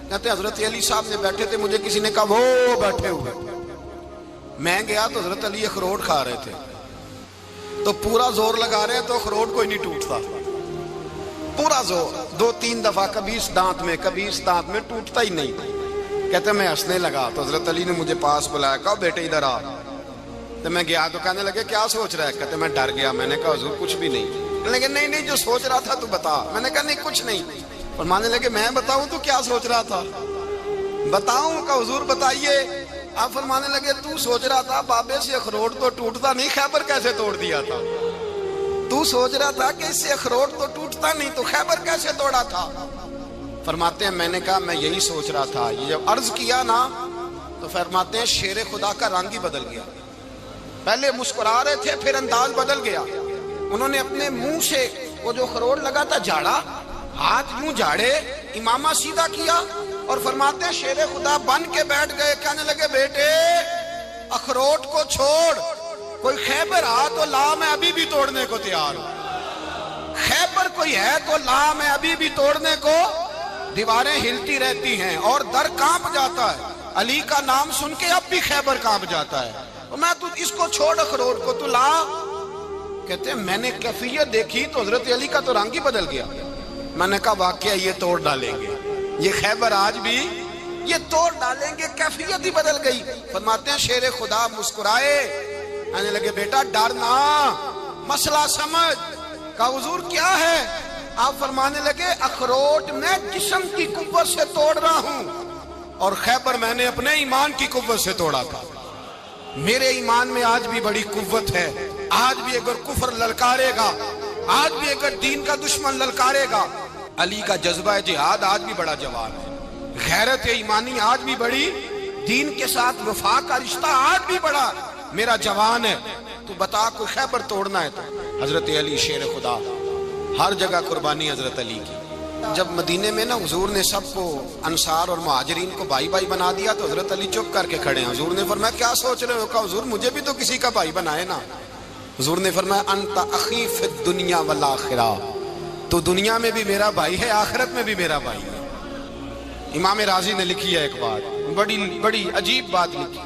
کہتے حضرت علی صاحب نے بیٹھے تھے، مجھے کسی نے کہا وہ بیٹھے ہوئے۔ میں گیا تو حضرت علی اخروٹ کھا رہے تھے، تو پورا زور لگا رہے ہیں تو اخروٹ کوئی نہیں ٹوٹتا، پورا زور 2-3 دفعہ، کبھی اس دانت میں کبھی اس دانت میں، ٹوٹتا ہی نہیں۔ کہتے میں ہنسنے لگا تو حضرت علی نے مجھے پاس بلایا، کہا بیٹے ادھر آ۔ تو میں گیا تو کہنے لگے کیا سوچ رہا ہے؟ کہتے میں ڈر گیا۔ میں نے کہا حضور کچھ بھی نہیں۔ لیکن نہیں جو سوچ رہا تھا تو بتا۔ میں نے کہا نہیں کچھ نہیں۔ فرمانے لگے میں بتاؤں تو کیا سوچ رہا تھا؟ بتاؤں؟ کہ حضور بتائیے۔ آپ فرمانے لگے تو سوچ رہا تھا بابے سے اخروٹ تو ٹوٹتا نہیں، خیبر کیسے توڑ دیا تھا؟ تو سوچ رہا تھا کہ اس سے اخروٹ تو ٹوٹتا نہیں تو خیبر کیسے توڑا تھا؟ فرماتے ہیں میں نے کہا میں یہی سوچ رہا تھا۔ یہ جب عرض کیا نا تو فرماتے ہیں شیر خدا کا رنگ ہی بدل گیا، پہلے مسکرا رہے تھے پھر انداز بدل گیا۔ انہوں نے اپنے منہ سے وہ جو خروٹ لگا تھا جھاڑا، ہاتھ یوں جھاڑے، امامہ سیدھا کیا، اور فرماتے ہیں شیر خدا بن کے بیٹھ گئے۔ کہنے لگے بیٹے اخروٹ کو چھوڑ، کوئی خیبر آ تو لا، میں ابھی بھی توڑنے کو تیار ہوں۔ خیبر کوئی ہے تو لا، میں ابھی بھی توڑنے کو۔ دیواریں ہلتی رہتی ہیں اور در کانپ جاتا ہے، علی کا نام سن کے اب بھی خیبر کانپ جاتا ہے، میں تو اس کو چھوڑ اخروٹ کو تو لا۔ کہتے ہیں میں نے کیفیت دیکھی تو حضرت علی کا تو رنگ ہی بدل گیا۔ میں نے کہا واقعہ یہ توڑ ڈالیں گے، یہ خیبر آج بھی یہ توڑ ڈالیں گے، کیفیت ہی بدل گئی۔ فرماتے ہیں شیر خدا مسکرائے، کہنے لگے بیٹا ڈرنا، مسئلہ سمجھ۔ کہا حضور کیا ہے؟ آپ فرمانے لگے اخروٹ میں جسم کی قوت سے توڑ رہا ہوں، اور خیبر میں نے اپنے ایمان کی قوت سے توڑا تھا۔ میرے ایمان میں آج بھی بڑی قوت ہے، آج بھی اگر کفر للکارے گا، آج بھی اگر دین کا دشمن للکارے گا، علی کا جذبہ جہاد آج بھی بڑا جوان ہے، غیرت ایمانی آج بھی بڑی، دین کے ساتھ وفا کا رشتہ آج بھی بڑا میرا جوان ہے۔ تو بتا کوئی خیبر توڑنا ہے تو حضرت علی شیر خدا، ہر جگہ قربانی حضرت علی کی۔ جب مدینے میں نا حضور نے سب کو انصار اور مہاجرین کو بھائی بھائی بنا دیا تو حضرت علی چپ کر کے کھڑے ہیں۔ حضور نے فرمایا کیا سوچ رہے ہو؟ کہا حضور مجھے بھی تو کسی کا بھائی بنائے نا۔ حضور نے فرمایا انت اخی فی الدنیا والآخرہ، تو دنیا میں بھی میرا بھائی ہے، آخرت میں بھی میرا بھائی ہے۔ امام راضی نے لکھی ہے ایک بات، بڑی عجیب بات لکھی۔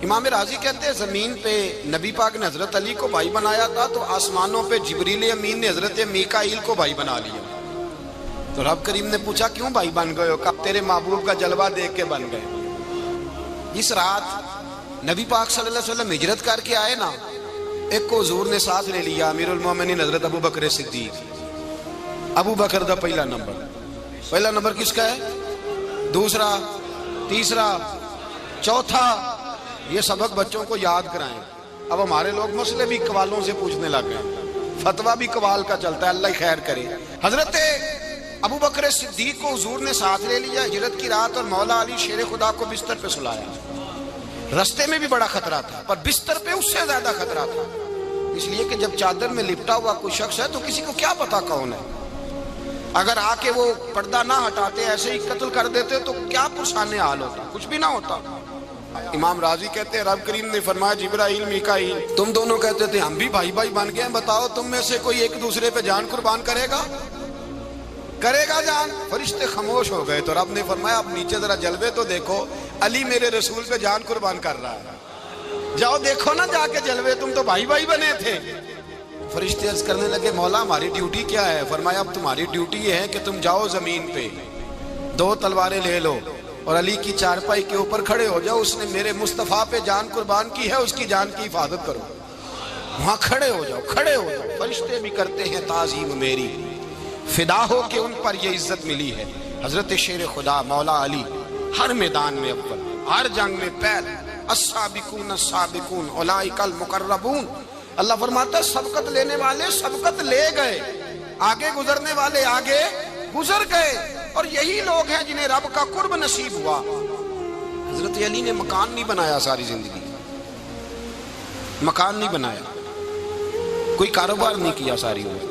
امام راضی کہتے ہیں زمین پہ نبی پاک نے حضرت علی کو بھائی بنایا تھا تو آسمانوں پہ جبریل امین نے حضرت میکائیل کو بھائی بنا لیا۔ تو رب کریم نے پوچھا کیوں بھائی بن گئے ہو؟ کہا تیرے محبوب کا جلوہ دیکھ کے بن گئے۔ اس رات نبی پاک صلی اللہ علیہ وسلم ہجرت کر کے آئے نا، ایک کو حضور نے ساتھ لے لیا، امیر المومنین حضرت ابو بکر صدیق۔ ابو بکر دا پہلا نمبر کس کا ہے؟ دوسرا، تیسرا، چوتھا، یہ سبق بچوں کو یاد کرائیں۔ اب ہمارے لوگ مسئلے بھی قوالوں سے پوچھنے لگ گئے، فتویٰ بھی قوال کا چلتا ہے، اللہ خیر کرے۔ حضرت ابو بکر صدیق کو حضور نے ساتھ لے لیا ہجرت کی رات، اور مولا علی شیر خدا کو بستر پہ سلایا۔ رستے میں بھی بڑا خطرہ تھا پر بستر پہ اس سے زیادہ خطرہ تھا، اس لیے کہ جب چادر میں لپٹا ہوا کوئی شخص ہے تو کسی کو کیا پتا کون ہے، اگر آ کے وہ پردہ نہ ہٹاتے ایسے ہی قتل کر دیتے تو کیا پرسانے حال ہوتا، کچھ بھی نہ ہوتا۔ امام راضی کہتے ہیں رب کریم نے فرمایا جبرائیل میکائیل تم دونوں کہتے تھے ہم بھی بھائی بھائی بن گئے ہیں، بتاؤ تم میں سے کوئی ایک دوسرے پہ جان قربان کرے گا؟ کرے گا جان؟ فرشتے خاموش ہو گئے تو رب نے فرمایا اب نیچے ذرا جلوے تو دیکھو، علی میرے رسول پہ جان قربان کر رہا ہے، جاؤ دیکھو نا جا کے جلوے، تم تو بھائی بھائی بنے تھے۔ فرشتے عرض کرنے لگے مولا ہماری ڈیوٹی کیا ہے؟ فرمایا اب تمہاری ڈیوٹی یہ ہے کہ تم جاؤ زمین پہ 2 تلواریں لے لو اور علی کی چارپائی کے اوپر کھڑے ہو جاؤ، اس نے میرے مصطفیٰ پہ جان قربان کی ہے، اس کی جان کی حفاظت کرو۔ وہاں کھڑے ہو جاؤ، کھڑے ہو جاؤ۔ فرشتے بھی کرتے ہیں تعظیم میری، فدا ہو کہ ان پر یہ عزت ملی ہے۔ حضرت شیر خدا مولا علی ہر میدان میں اول، ہر جنگ میں پہل، السابقون السابقون اولئک المقربون۔ اللہ فرماتا ہے سبقت لینے والے سبقت لے گئے، آگے گزرنے والے آگے گزر گئے، اور یہی لوگ ہیں جنہیں رب کا قرب نصیب ہوا۔ حضرت علی نے مکان نہیں بنایا ساری زندگی، مکان نہیں بنایا، کوئی کاروبار نہیں کیا ساری عمر۔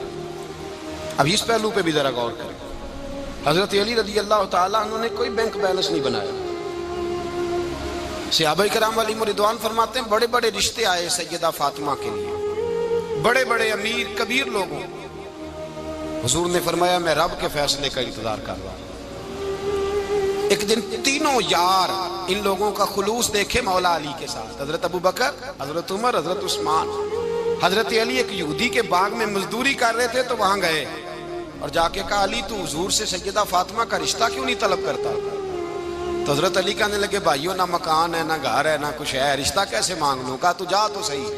اب اس پہلو پہ بھی ذرا غور کریں، حضرت علی رضی اللہ تعالیٰ عنہ نے کوئی بینک بیلنس نہیں بنایا۔ صحابہ کرام علیہم رضوان فرماتے ہیں بڑے بڑے رشتے آئے سیدہ فاطمہ کے لیے، بڑے بڑے امیر کبیر لوگوں، حضور نے فرمایا میں رب کے فیصلے کا انتظار کر رہا ہوں۔ ایک دن تینوں یار ان لوگوں کا خلوص دیکھے مولا علی کے ساتھ، حضرت ابو بکر، حضرت عمر، حضرت عثمان۔ حضرت علی ایک یہودی کے باغ میں مزدوری کر رہے تھے تو وہاں گئے اور جا کے کہا علی تو حضور سے سیدہ فاطمہ کا رشتہ کیوں نہیں طلب کرتا؟ تو حضرت علی کہنے لگے بھائیو نہ مکان ہے نہ گھر ہے نہ کچھ ہے، رشتہ کیسے مانگ لوں؟ کہا تو جا تو صحیح،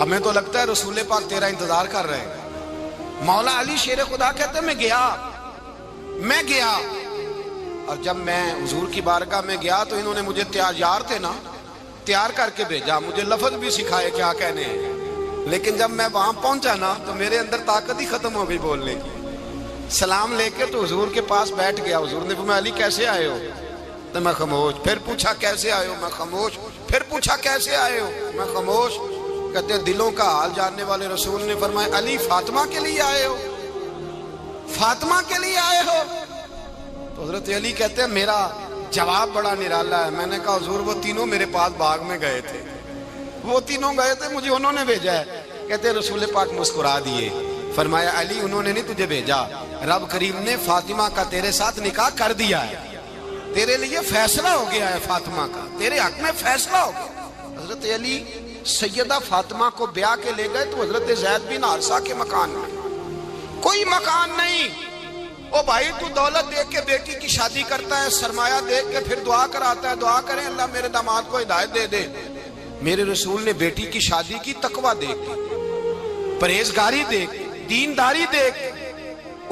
ہمیں تو لگتا ہے رسول پاک تیرا انتظار کر رہے ہیں۔ مولا علی شیر خدا کہتے ہیں میں گیا اور جب میں حضور کی بارگاہ میں گیا تو انہوں نے مجھے یار تھے نا تیار کر کے بھیجا، مجھے لفظ بھی سکھائے کیا کہنے ہیں، لیکن جب میں وہاں پہنچا نا تو میرے اندر طاقت ہی ختم ہو گئی بولنے کی۔ سلام لے کے تو حضور کے پاس بیٹھ گیا، حضور نے فرمایا علی کیسے آئے ہو؟ تو میں خاموش، پھر پوچھا کیسے آئے ہو؟ میں خاموش، پھر پوچھا کیسے آئے ہو؟ میں خاموش۔ کہتے ہیں دلوں کا حال جاننے والے رسول نے فرمایا علی فاطمہ کے لیے آئے ہو؟ فاطمہ کے لیے آئے ہو؟ تو حضرت علی کہتے ہیں میرا جواب بڑا نرالا ہے۔ میں نے کہا حضور وہ تینوں میرے پاس باغ میں گئے تھے، وہ تینوں گئے تھے، مجھے انہوں نے بھیجا ہے۔ کہتے ہیں رسول پاک مسکرا دیے، فرمایا علی انہوں نے نہیں تجھے بھیجا، رب کریم نے فاطمہ کا تیرے ساتھ نکاح کر دیا ہے، تیرے لیے فیصلہ ہو گیا ہے، فاطمہ کا تیرے حق میں فیصلہ ہو گیا۔ حضرت علی سیدہ فاطمہ کو بیاہ کے لے گئے تو حضرت زید بن حارثہ کے مکان میں کوئی مکان نہیں۔ او بھائی تو دولت دیکھ کے بیٹی کی شادی کرتا ہے، سرمایہ دیکھ کے پھر دعا کراتا ہے، دعا کریں اللہ میرے داماد کو ہدایت دے دے۔ میرے رسول نے بیٹی کی شادی کی تقوی دیکھ کے، پرہیزگاری دیکھ کے، دینداری دیکھ کے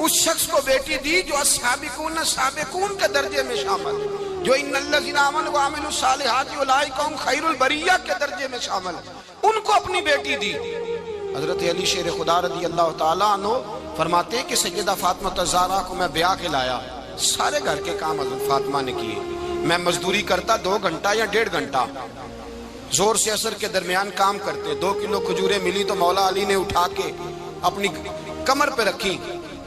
اس شخص کو بیٹی دی جو السابقون السابقون کے درجے میں شامل، جو ان الذین آمنوا وعملوا الصالحات اولئک هم خیر البریہ کے درجے میں شامل، ان کو اپنی بیٹی دی۔ حضرت علی شیر خدا رضی اللہ تعالیٰ عنہ فرماتے ہیں کہ سیدہ فاطمہ الزہرا کو میں بیاہ کے لایا، سارے گھر کے کام حضرت فاطمہ نے کیے، میں مزدوری کرتا 2 گھنٹہ یا 1.5 گھنٹہ، زور سے عصر کے درمیان کام کرتے، 2 کلو کھجوریں ملی تو مولا علی نے اٹھا کے اپنی کمر پہ رکھی۔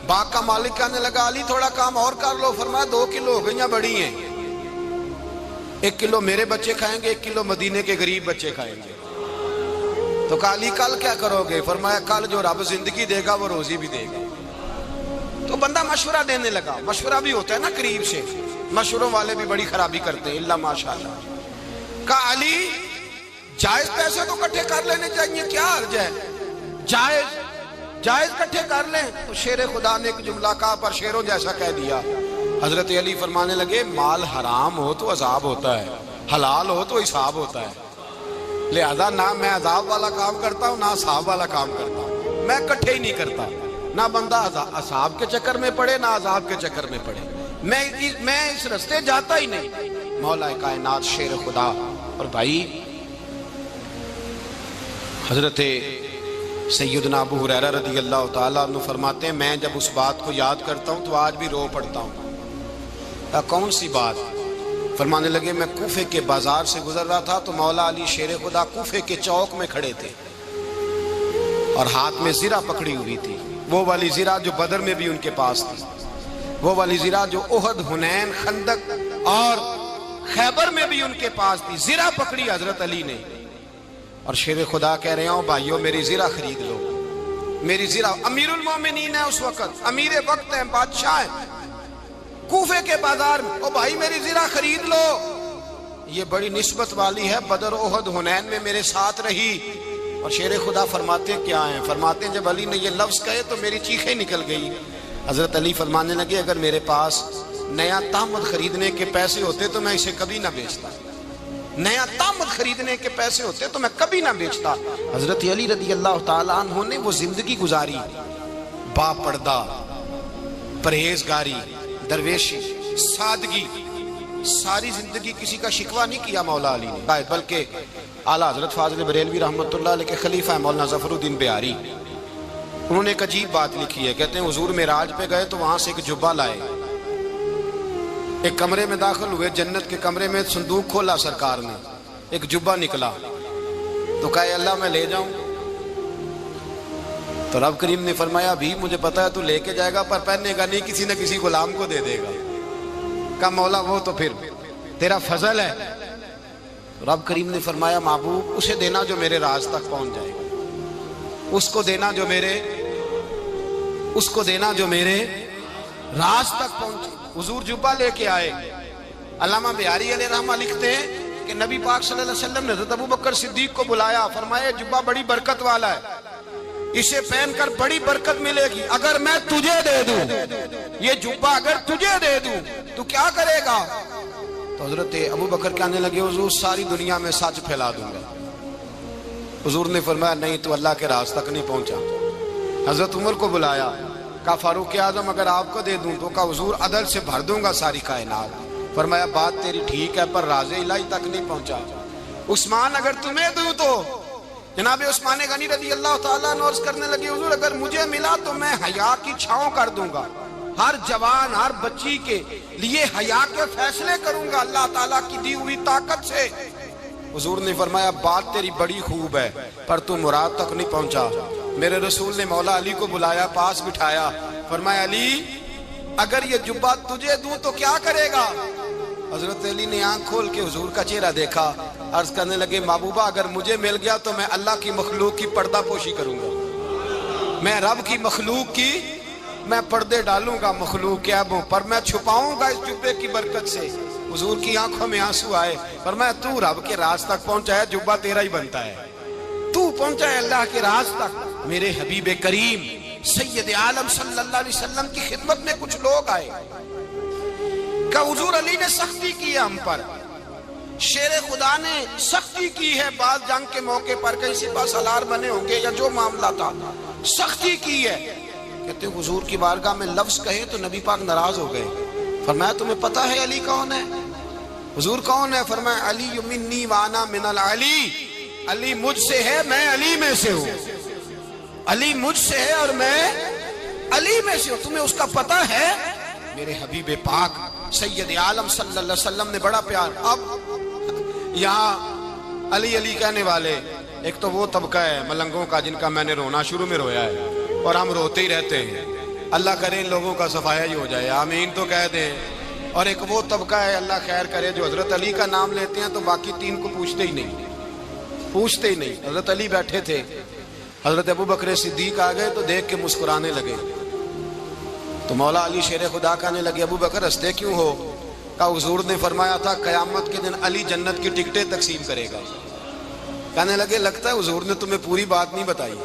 باغ کا مالک کہنے لگا علی تھوڑا کام اور کر لو، فرمایا 2 کلو ہو گئیں بڑی ہیں، 1 کلو میرے بچے کھائیں گے، 1 کلو مدینے کے غریب بچے کھائیں گے۔ تو کہا علی کل کیا کرو گے؟ فرمایا کل جو رب زندگی دے گا وہ روزی بھی دے گا۔ تو بندہ مشورہ دینے لگا، مشورہ بھی ہوتا ہے نا قریب سے، مشوروں والے بھی بڑی خرابی کرتے ہیں اللہ ماشاءاللہ۔ کہا علی جائز پیسے تو کٹھے کر لینے چاہیے، کیا حرج ہے، جائز کٹھے کر لیں۔ تو شیر خدا نے ایک جملہ کہا پر شیروں جیسا کہہ دیا۔ حضرت علی فرمانے لگے مال حرام ہو تو عذاب ہوتا ہے، حلال ہو تو حساب ہوتا ہے، لہذا نہ میں عذاب والا کام کرتا ہوں نہ حساب والا کام کرتا ہوں، میں کٹھے ہی نہیں کرتا، نہ بندہ عذاب کے چکر میں پڑے نہ عذاب کے چکر میں پڑے، میں اس رستے جاتا ہی نہیں۔ مولا کائنات شیر خدا۔ اور بھائی حضرت سیدنا ابو ہریرہ رضی اللہ تعالیٰ عنہ فرماتے ہیں میں جب اس بات کو یاد کرتا ہوں تو آج بھی رو پڑتا ہوں۔ کون سی بات؟ فرمانے لگے میں کوفے کے بازار سے گزر رہا تھا تو مولا علی شیر خدا کوفے کے چوک میں کھڑے تھے اور ہاتھ میں زرہ پکڑی ہوئی تھی، وہ والی زرہ جو بدر میں بھی ان کے پاس تھی، وہ والی زرہ جو احد، حنین، خندق اور خیبر میں بھی ان کے پاس تھی۔ زرہ پکڑی حضرت علی نے اور شیر خدا کہہ رہے ہوں بھائیو میری زرہ خرید لو، میری زرہ امیر المومنین ہے اس وقت، امیر وقت ہیں، بادشاہ ہیں، کوفے کے بازار میں، او بھائی میری زرہ خرید لو، یہ بڑی نسبت والی ہے، بدر احد حنین میں میرے ساتھ رہی۔ اور شیر خدا فرماتے کیا ہیں؟ فرماتے ہیں جب علی نے یہ لفظ کہے تو میری چیخیں نکل گئی۔ حضرت علی فرمانے لگے اگر میرے پاس نیا تامد خریدنے کے پیسے ہوتے تو میں اسے کبھی نہ بیچتا، نیا تامد خریدنے کے پیسے ہوتے تو میں کبھی نہ بیچتا۔ حضرت علی رضی اللہ تعالیٰ عنہ نے وہ زندگی گزاری، با پردہ، پرہیزگاری، درویشی، سادگی، ساری زندگی کسی کا شکوہ نہیں کیا مولا علی نے، بلکہ اعلیٰ حضرت فاضل بریلوی رحمۃ اللہ علیہ کے خلیفہ مولانا ظفر الدین بہاری، انہوں نے ایک عجیب بات لکھی ہے، کہتے ہیں حضور معراج پہ گئے تو وہاں سے ایک جبہ لائے، ایک کمرے میں داخل ہوئے، جنت کے کمرے میں صندوق کھولا سرکار نے، ایک جبہ نکلا تو کہا اللہ میں لے جاؤں؟ تو رب کریم نے فرمایا بھی مجھے پتا ہے تو لے کے جائے گا پر پہننے گا نہیں، کسی نہ کسی غلام کو دے دے گا۔ کہا مولا وہ تو پھر تیرا فضل ہے۔ رب کریم نے فرمایا محبوب اسے دینا جو میرے راز تک پہنچ جائے گا، اس کو دینا جو میرے راز تک پہنچے۔ حضور جبہ لے کے آئے۔ علامہ بہاری علیہ رحمہ لکھتے ہیں کہ نبی پاک صلی اللہ علیہ وسلم نے حضرت ابوبکر صدیق کو بلایا، فرمایا جبہ بڑی برکت والا ہے، اسے پہن کر بڑی برکت ملے گی، اگر میں تجھے دے دوں یہ جبہ، اگر تجھے دے دوں تو کیا کرے گا؟ تو حضرت ابوبکر کہنے لگے حضور ساری دنیا میں سچ پھیلا دوں گا۔ حضور نے فرمایا نہیں تو اللہ کے راز تک نہیں پہنچا۔ حضرت عمر کو بلایا، کہا فاروق اعظم اگر آپ کو دے دوں تو کہا حضور عدل سے بھر دوں گا ساری کائنات۔ فرمایا بات تیری ٹھیک ہے پر راز الہی تک نہیں پہنچا۔ عثمان اگر تمہیں دوں تو جناب عثمان غنی رضی اللہ تعالیٰ عنہ عرض کرنے لگے حضور اگر مجھے ملا تو میں حیا کی چھاؤں کر دوں گا، ہر جوان ہر بچی کے لیے حیا کے فیصلے کروں گا اللہ تعالیٰ کی دی ہوئی طاقت سے۔ حضور نے فرمایا بات تیری بڑی خوب ہے پر تو مراد تک نہیں پہنچا۔ میرے رسول نے مولا علی کو بلایا، پاس بٹھایا، فرمایا علی اگر یہ جبہ تجھے دوں تو کیا کرے گا؟ حضرت علی نے آنکھ کھول کے حضور کا چہرہ دیکھا، عرض کرنے لگے محبوبہ اگر مجھے مل گیا تو میں اللہ کی مخلوق کی پردہ پوشی کروں گا، میں رب کی مخلوق کی میں پردے ڈالوں گا مخلوق کے عیبوں پر، میں چھپاؤں گا اس جبے کی برکت سے۔ حضور کی آنکھوں میں آنسو آئے، فرمایا تو رب کے راز تک پہنچا ہے، جبہ تیرا ہی بنتا ہے، تو پہنچا ہے اللہ کے راز تک۔ میرے حبیب کریم سید عالم صلی اللہ علیہ وسلم کی خدمت میں کچھ لوگ آئے کہ حضور علی نے سختی کی ہے ہم پر، شیر خدا نے سختی کی ہے، بعض جنگ کے موقع پر کہیں سپہ سالار بنے ہوں گے یا جو معاملہ تھا سختی کی ہے۔ کہتے ہیں حضور کی بارگاہ میں لفظ کہے تو نبی پاک ناراض ہو گئے۔ فرمایا تمہیں پتہ ہے علی کون ہے؟ حضور کون ہے؟ فرمایا علی منی وانا من العلی، علی مجھ سے ہے میں علی میں سے ہوں، علی مجھ سے ہے اور میں علی میں سے ہوں، تمہیں اس کا پتہ ہے؟ میرے حبیب پاک سید عالم صلی اللہ علیہ وسلم نے بڑا پیار۔ اب یہاں علی علی کہنے والے ایک تو وہ طبقہ ہے ملنگوں کا جن کا میں نے رونا شروع میں رویا ہے اور ہم روتے ہی رہتے ہیں، اللہ کرے ان لوگوں کا صفایا ہی ہو جائے، آمین تو کہہ دیں۔ اور ایک وہ طبقہ ہے اللہ خیر کرے جو حضرت علی کا نام لیتے ہیں تو باقی تین کو پوچھتے ہی نہیں۔ حضرت علی بیٹھے تھے، حضرت ابوبکر صدیق آ گئے تو دیکھ کے مسکرانے لگے، تو مولا علی شیر خدا کہنے لگے ابوبکر ہنستے کیوں ہو؟ کہا حضور نے فرمایا تھا قیامت کے دن علی جنت کی ٹکٹیں تقسیم کرے گا۔ کہنے لگے لگتا ہے حضور نے تمہیں پوری بات نہیں بتائی۔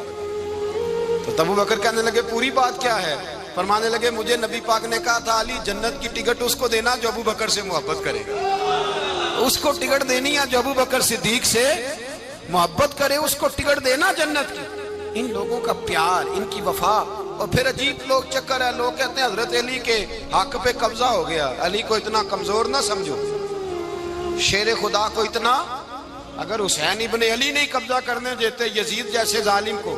تو ابوبکر کہنے لگے پوری بات کیا ہے؟ فرمانے لگے مجھے نبی پاک نے کہا تھا علی جنت کی ٹکٹ اس کو دینا جو ابوبکر سے محبت کرے گا، اس کو ٹکٹ دینی ہے جو ابوبکر صدیق سے محبت کرے، اس کو ٹکٹ دینا جنت کی۔ ان لوگوں کا پیار، ان کی وفا۔ اور پھر عجیب لوگ چکر ہے، لوگ کہتے ہیں حضرت علی کے حق پہ قبضہ ہو گیا، علی کو اتنا کمزور نہ سمجھو، شیر خدا کو اتنا، اگر حسین ابن علی نہیں قبضہ کرنے دیتے یزید جیسے ظالم کو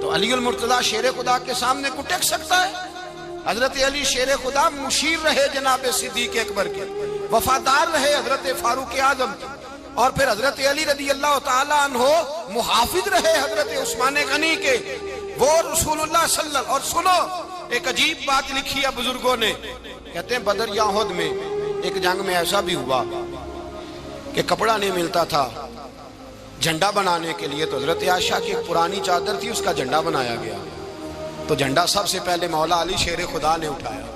تو علی المرتضیٰ شیر خدا کے سامنے کو ٹک سکتا ہے؟ حضرت علی شیر خدا مشیر رہے جناب صدیق اکبر کے، وفادار رہے حضرت فاروق اعظم کے، اور پھر حضرت علی رضی اللہ تعالیٰ عنہ محافظ رہے حضرت عثمان غنی کے، وہ رسول اللہ صلی اللہ علیہ وسلم۔ اور سنو ایک عجیب بات لکھی ہے بزرگوں نے، کہتے ہیں بدر یا احد میں ایک جنگ میں ایسا بھی ہوا کہ کپڑا نہیں ملتا تھا، جھنڈا بنانے کے لیے تو حضرت عائشہ کی ایک پرانی چادر تھی، اس کا جھنڈا بنایا گیا۔ تو جھنڈا سب سے پہلے مولا علی شیر خدا نے اٹھایا۔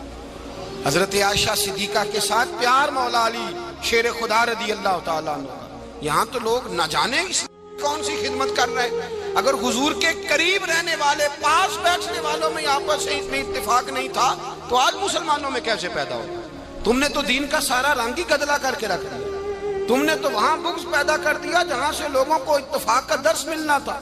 حضرت عائشہ صدیقہ کے ساتھ پیار مولا علی شیر خدا رضی اللہ تعالیٰ عنہ۔ یہاں تو لوگ نہ جانے کون سی خدمت کر رہے ہیں۔ اگر حضور کے قریب رہنے والے، پاس بیٹھنے والوں میں آپس میں اتفاق نہیں تھا تو آج مسلمانوں میں کیسے پیدا ہو؟ تم نے تو دین کا سارا رنگ ہی گدلا کر کے رکھ دیا۔ تم نے تو وہاں بغض پیدا کر دیا جہاں سے لوگوں کو اتفاق کا درس ملنا تھا،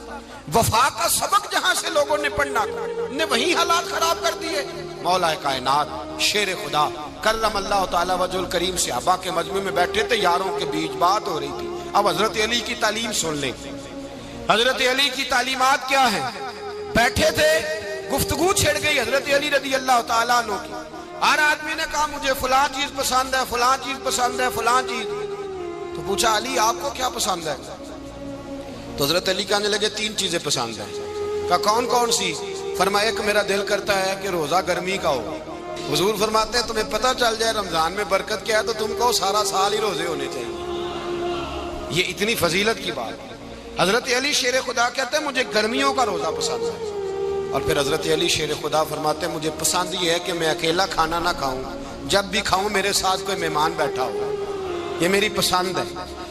وفا کا سبق جہاں سے لوگوں نے پڑھنا تھا، نے وہی حالات خراب کر دیے۔ مولا کائنات شیر خدا کرم اللہ تعالیٰ وجہ الکریم صحابہ کے مجمع میں بیٹھے تھے، یاروں کے بیچ بات ہو رہی تھی۔ اب حضرت علی کی تعلیم سن لیں۔ حضرت علی کی تعلیمات کیا ہیں؟ بیٹھے تھے، گفتگو چھڑ گئی حضرت علی رضی اللہ تعالیٰ عنہ کی۔ ہر آدمی نے کہا مجھے فلاں چیز پسند ہے، فلاں چیز پسند ہے، فلاں چیز۔ تو پوچھا علی آپ کو کیا پسند ہے؟ تو حضرت علی کہنے لگے 3 چیزیں پسند ہیں۔ کہا کون کون سی؟ فرمایا ایک میرا دل کرتا ہے کہ روزہ گرمی کا ہو۔ حضور فرماتے ہیں تمہیں پتہ چل جائے رمضان میں برکت کیا ہے تو تم کو سارا سال ہی روزے ہونے چاہیے۔ یہ اتنی فضیلت کی بات۔ حضرت علی شیر خدا کہتے ہیں مجھے گرمیوں کا روزہ پسند ہے۔ اور پھر حضرت علی شیر خدا فرماتے ہیں مجھے پسند یہ ہے کہ میں اکیلا کھانا نہ کھاؤں، جب بھی کھاؤں میرے ساتھ کوئی مہمان بیٹھا ہو، یہ میری پسند ہے۔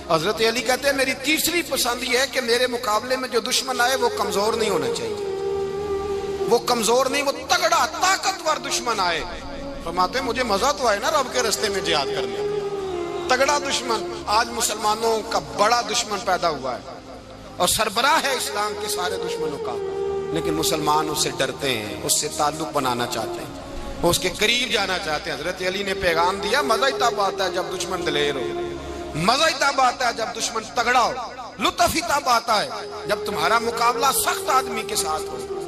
حضرت علی کہتے ہیں میری تیسری پسند یہ ہے کہ میرے مقابلے میں جو دشمن آئے وہ کمزور نہیں ہونا چاہیے، وہ کمزور نہیں، وہ تگڑا طاقتور دشمن آئے۔ فرماتے ہیں مجھے مزہ تو آئے نا رب کے رستے میں جہاد کرنے۔ تگڑا دشمن، آج مسلمانوں کا بڑا دشمن پیدا ہوا ہے اور سربراہ ہے اسلام کے سارے دشمنوں کا، لیکن مسلمان اس سے ڈرتے ہیں، اس سے تعلق بنانا چاہتے ہیں، وہ اس کے قریب جانا چاہتے ہیں۔ حضرت علی نے پیغام دیا مزہ ہی تب آتا ہے جب دشمن دلیر ہو، مزہ ہی تب آتا ہے جب دشمن تگڑا ہو، لطف ہی تب آتا ہے جب تمہارا مقابلہ سخت آدمی کے ساتھ ہو۔